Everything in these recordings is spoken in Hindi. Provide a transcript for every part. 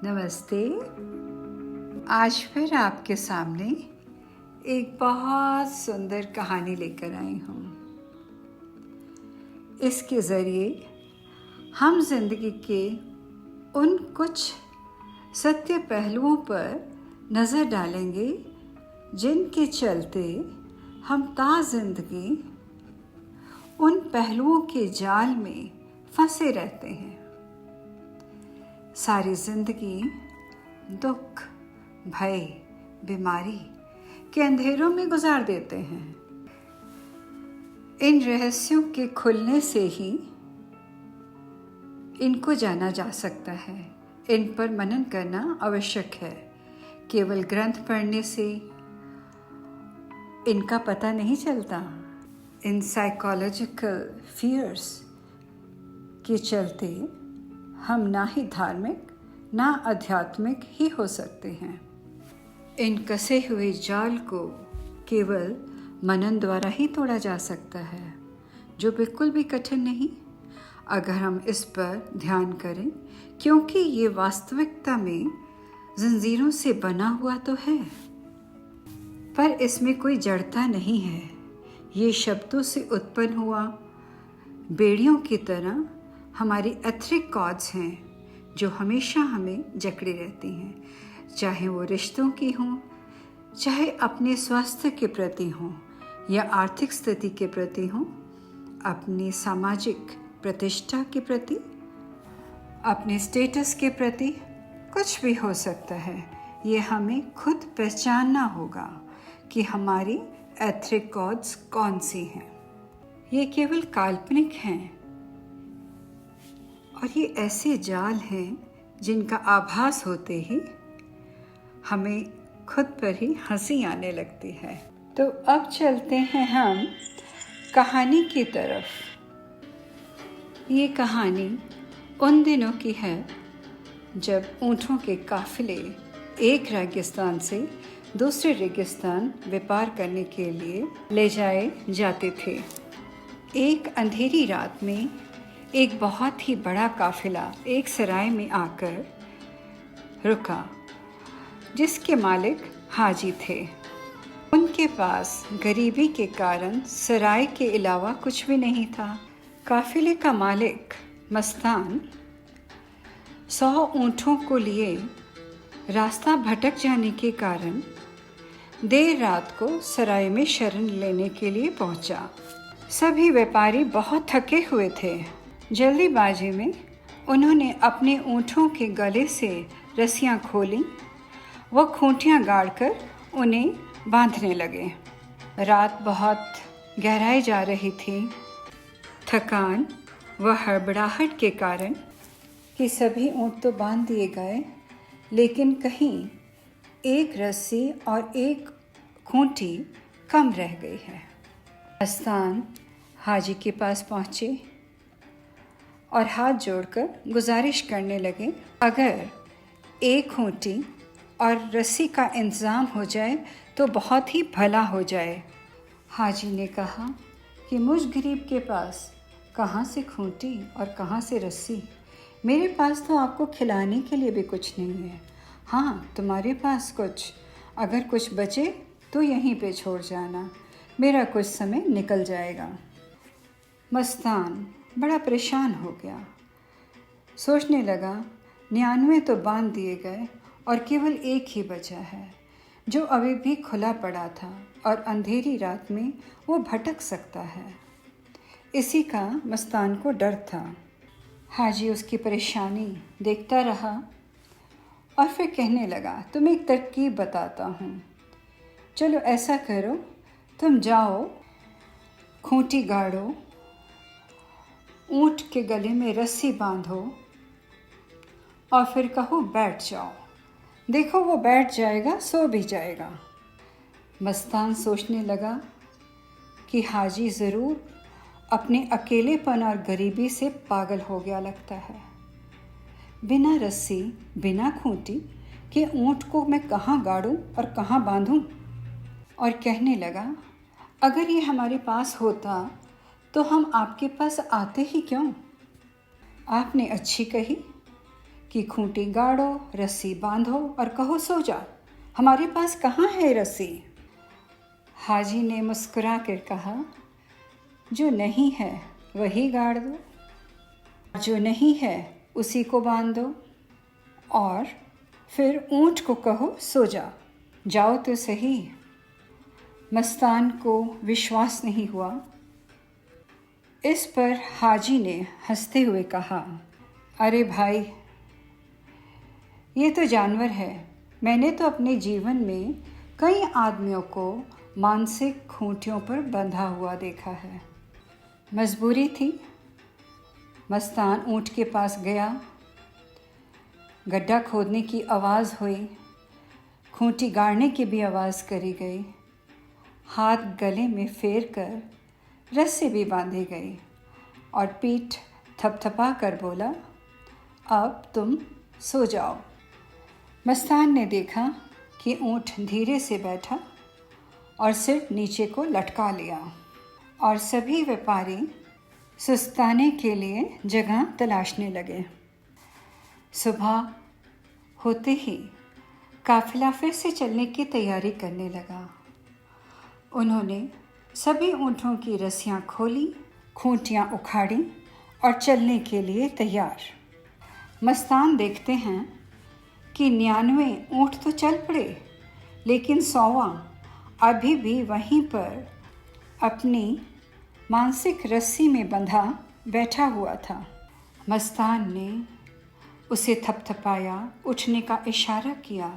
नमस्ते। आज फिर आपके सामने एक बहुत सुंदर कहानी लेकर आई हूँ। इसके ज़रिए हम जिंदगी के उन कुछ सत्य पहलुओं पर नज़र डालेंगे जिनके चलते हम जिंदगी उन पहलुओं के जाल में फंसे रहते हैं। सारी जिंदगी दुख, भय, बीमारी के अंधेरों में गुजार देते हैं। इन रहस्यों के खुलने से ही इनको जाना जा सकता है। इन पर मनन करना आवश्यक है। केवल ग्रंथ पढ़ने से इनका पता नहीं चलता। इन साइकोलॉजिकल फियर्स के चलते हम ना ही धार्मिक ना आध्यात्मिक ही हो सकते हैं। इन कसे हुए जाल को केवल मनन द्वारा ही तोड़ा जा सकता है, जो बिल्कुल भी कठिन नहीं अगर हम इस पर ध्यान करें, क्योंकि ये वास्तविकता में जंजीरों से बना हुआ तो है, पर इसमें कोई जड़ता नहीं है। ये शब्दों से उत्पन्न हुआ बेड़ियों की तरह हमारी एथरिक कॉर्ड्स हैं जो हमेशा हमें जकड़े रहती हैं, चाहे वो रिश्तों की हों, चाहे अपने स्वास्थ्य के प्रति हों या आर्थिक स्थिति के प्रति हों, अपनी सामाजिक प्रतिष्ठा के प्रति, अपने स्टेटस के प्रति, कुछ भी हो सकता है। ये हमें खुद पहचानना होगा कि हमारी एथरिक कॉर्ड्स कौन सी हैं। ये केवल काल्पनिक हैं और ये ऐसे जाल हैं जिनका आभास होते ही हमें खुद पर ही हंसी आने लगती है। तो अब चलते हैं हम कहानी की तरफ। ये कहानी उन दिनों की है जब ऊँटों के काफिले एक रेगिस्तान से दूसरे रेगिस्तान व्यापार करने के लिए ले जाए जाते थे। एक अंधेरी रात में एक बहुत ही बड़ा काफिला एक सराय में आकर रुका, जिसके मालिक हाजी थे। उनके पास गरीबी के कारण सराय के अलावा कुछ भी नहीं था। काफिले का मालिक मस्तान 100 ऊँटों को लिए रास्ता भटक जाने के कारण देर रात को सराय में शरण लेने के लिए पहुंचा। सभी व्यापारी बहुत थके हुए थे। जल्दीबाजी में उन्होंने अपने ऊँटों के गले से रस्सियाँ खोलीं व खूंटियाँ गाड़कर उन्हें बांधने लगे। रात बहुत गहराई जा रही थी। थकान व हड़बड़ाहट के कारण कि सभी ऊँट तो बांध दिए गए, लेकिन कहीं एक रस्सी और एक खूंटी कम रह गई है। मस्तान हाजी के पास पहुँचे और हाथ जोड़कर गुजारिश करने लगे, अगर एक खूंटी और रस्सी का इंतज़ाम हो जाए तो बहुत ही भला हो जाए। हाजी ने कहा कि मुझ गरीब के पास कहाँ से खूंटी और कहाँ से रस्सी? मेरे पास तो आपको खिलाने के लिए भी कुछ नहीं है। हाँ, तुम्हारे पास कुछ, अगर कुछ बचे तो यहीं पे छोड़ जाना, मेरा कुछ समय निकल जाएगा। मस्तान बड़ा परेशान हो गया। सोचने लगा, 99 तो बांध दिए गए और केवल एक ही बचा है जो अभी भी खुला पड़ा था और अंधेरी रात में वो भटक सकता है। इसी का मस्तान को डर था। हाजी उसकी परेशानी देखता रहा और फिर कहने लगा, तुम्हें एक तरकीब बताता हूँ। चलो ऐसा करो, तुम जाओ, खूंटी गाड़ो, ऊँट के गले में रस्सी बांधो और फिर कहो बैठ जाओ। देखो वो बैठ जाएगा, सो भी जाएगा। मस्तान सोचने लगा कि हाजी ज़रूर अपने अकेलेपन और गरीबी से पागल हो गया लगता है। बिना रस्सी, बिना खूंटी के ऊँट को मैं कहाँ गाड़ूं और कहाँ बांधूं? और कहने लगा, अगर ये हमारे पास होता तो हम आपके पास आते ही क्यों? आपने अच्छी कही कि खूंटी गाड़ो, रस्सी बांधो और कहो सो जा। हमारे पास कहाँ है रस्सी? हाजी ने मुस्कुरा कर कहा, जो नहीं है वही गाड़ दो, जो नहीं है उसी को बांध दो, और फिर ऊँट को कहो सो जा। जाओ तो सही। मस्तान को विश्वास नहीं हुआ। इस पर हाजी ने हंसते हुए कहा, अरे भाई, ये तो जानवर है। मैंने तो अपने जीवन में कई आदमियों को मानसिक खूंटियों पर बंधा हुआ देखा है। मजबूरी थी। मस्तान ऊँट के पास गया। गड्ढा खोदने की आवाज़ हुई, खूंटी गाड़ने की भी आवाज़ करी गई, हाथ गले में फेर कर रस्सी भी बांधी गई और पीठ थपथपा कर बोला, अब तुम सो जाओ। मस्तान ने देखा कि ऊँट धीरे से बैठा और सिर नीचे को लटका लिया और सभी व्यापारी सुस्ताने के लिए जगह तलाशने लगे। सुबह होते ही काफिला फिर से चलने की तैयारी करने लगा। उन्होंने सभी ऊँटों की रस्सियाँ खोली, खूंटियाँ उखाड़ी और चलने के लिए तैयार। मस्तान देखते हैं कि 99 ऊँट तो चल पड़े, लेकिन 100वां अभी भी वहीं पर अपनी मानसिक रस्सी में बंधा बैठा हुआ था। मस्तान ने उसे थपथपाया, उठने का इशारा किया,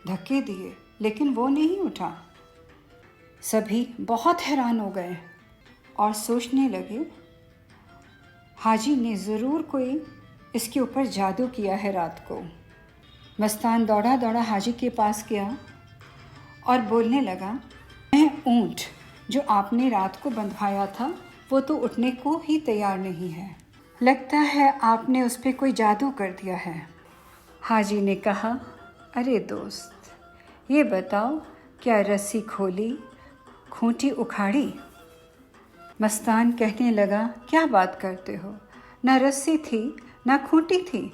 धक्के दिए, लेकिन वो नहीं उठा। सभी बहुत हैरान हो गए और सोचने लगे, हाजी ने ज़रूर कोई इसके ऊपर जादू किया है रात को। मस्तान दौड़ा दौड़ा हाजी के पास गया और बोलने लगा, मैं ऊँट जो आपने रात को बंधवाया था वो तो उठने को ही तैयार नहीं है। लगता है आपने उस पर कोई जादू कर दिया है। हाजी ने कहा, अरे दोस्त, ये बताओ, क्या रस्सी खोली, खूंटी उखाड़ी? मस्तान कहने लगा, क्या बात करते हो? ना रस्सी थी ना खूंटी थी,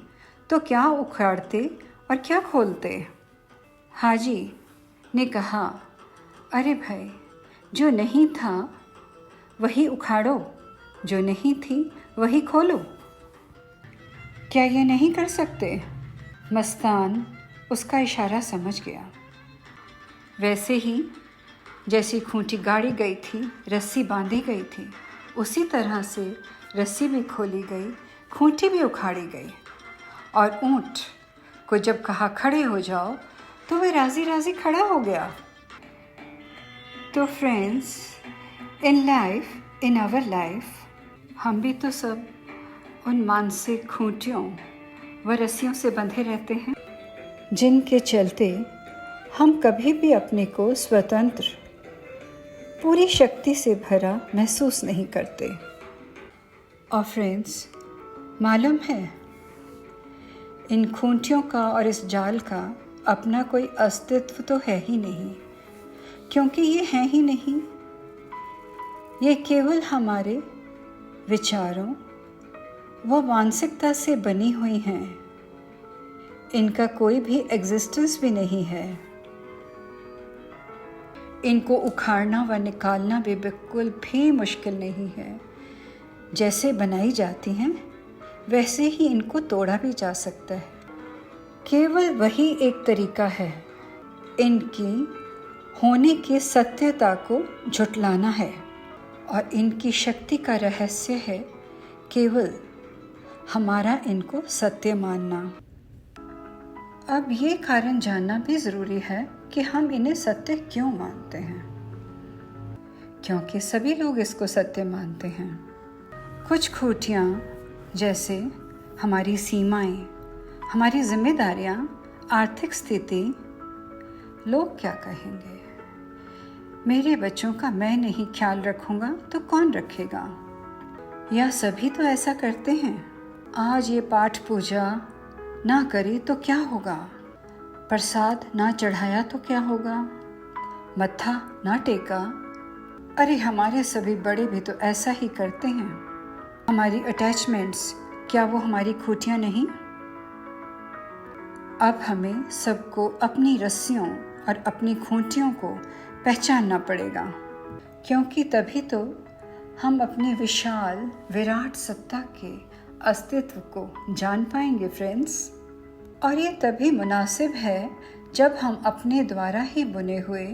तो क्या उखाड़ते और क्या खोलते? हाजी ने कहा, अरे भाई, जो नहीं था वही उखाड़ो, जो नहीं थी वही खोलो। क्या ये नहीं कर सकते? मस्तान उसका इशारा समझ गया। वैसे ही जैसी खूंटी गाड़ी गई थी, रस्सी बांधी गई थी, उसी तरह से रस्सी भी खोली गई, खूंटी भी उखाड़ी गई। और ऊँट को जब कहा खड़े हो जाओ तो वह राज़ी राज़ी खड़ा हो गया। तो फ्रेंड्स, इन आवर लाइफ हम भी तो सब उन मानसिक खूंटियों व रस्सियों से बंधे रहते हैं, जिनके चलते हम कभी भी अपने को स्वतंत्र, पूरी शक्ति से भरा महसूस नहीं करते। और फ्रेंड्स, मालूम है, इन खूंटियों का और इस जाल का अपना कोई अस्तित्व तो है ही नहीं, क्योंकि ये है ही नहीं। ये केवल हमारे विचारों व मानसिकता से बनी हुई हैं। इनका कोई भी एग्जिस्टेंस भी नहीं है। इनको उखाड़ना व निकालना भी बिल्कुल भी मुश्किल नहीं है। जैसे बनाई जाती हैं वैसे ही इनको तोड़ा भी जा सकता है। केवल वही एक तरीका है इनकी होने की सत्यता को झुटलाना है, और इनकी शक्ति का रहस्य है केवल हमारा इनको सत्य मानना। अब ये कारण जानना भी ज़रूरी है कि हम इन्हें सत्य क्यों मानते हैं, क्योंकि सभी लोग इसको सत्य मानते हैं। कुछ खूंटियाँ जैसे हमारी सीमाएं, हमारी जिम्मेदारियाँ, आर्थिक स्थिति, लोग क्या कहेंगे, मेरे बच्चों का मैं नहीं ख्याल रखूँगा तो कौन रखेगा, या सभी तो ऐसा करते हैं। आज ये पाठ पूजा ना करी तो क्या होगा, प्रसाद ना चढ़ाया तो क्या होगा, मत्था ना टेका। अरे हमारे सभी बड़े भी तो ऐसा ही करते हैं। हमारी अटैचमेंट्स, क्या वो हमारी खूंटियाँ नहीं? अब हमें सबको अपनी रस्सियों और अपनी खूंटियों को पहचानना पड़ेगा, क्योंकि तभी तो हम अपने विशाल विराट सत्ता के अस्तित्व को जान पाएंगे फ्रेंड्स। और ये तभी मुनासिब है जब हम अपने द्वारा ही बुने हुए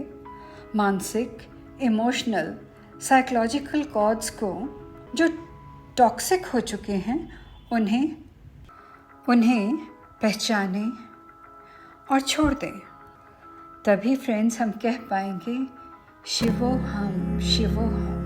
मानसिक, इमोशनल, साइकोलॉजिकल कॉर्ड्स को जो टॉक्सिक हो चुके हैं उन्हें पहचाने और छोड़ दें। तभी फ्रेंड्स हम कह पाएंगे शिवोहम शिवोहम।